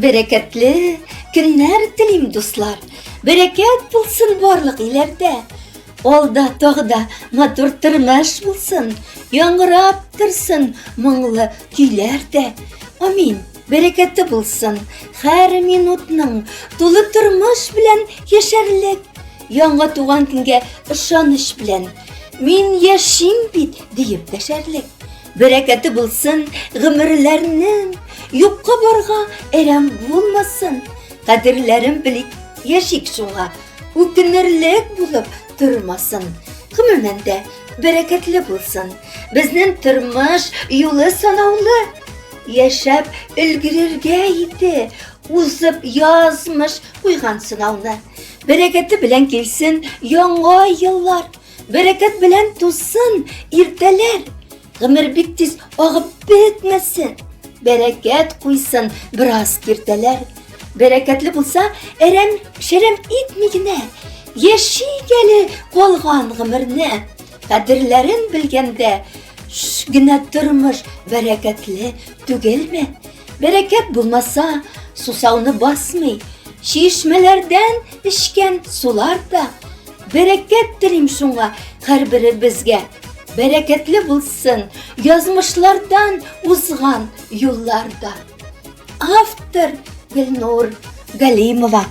Bereketli günler dileyim dostlar. Bereket bulsun barlık ilerde. Olda toğda matur tırmaş bulsun. Yangırap tırsın mыңlı küylerde. Amin. Bereketli bulsun. Her minutның tulu turmuş bilen yaşarlık. Yanğa tuğan günge ışanış bilen. Min yaşayım bit deyip deşerlik. Bereketi bulsun gımırlarının. Yupqa barga erem bulmasın. Kadirlerim bilik yaşik şuğa. Ukinirlik bulup durmasın. Gümümende bereketli bulsun. Biznin turmuş yolu sanavlı. Yaşap ülgürürge iti. Uzıp yazmış uygan sınavını. Bereketi bilen gelsin yanga yıllar. Bereket bilen tutsun irteler. Gımır biktiz ağıp bitmesin. Bereket kuysun biraz kirteler. Bereketli bulsa erem şerem itmigine. Yeşi geli kolgan gımırne. Kadirlerin bilgende güne durmuş bereketli tügelme. Bereket bulmasa susağını basmay. Şişmelerden içken sular da. Bereket dilim şunga her biri bizge. Bereketli bulsun yazmışlardan uzgan yollarda. Автор Гүлнур Галимова.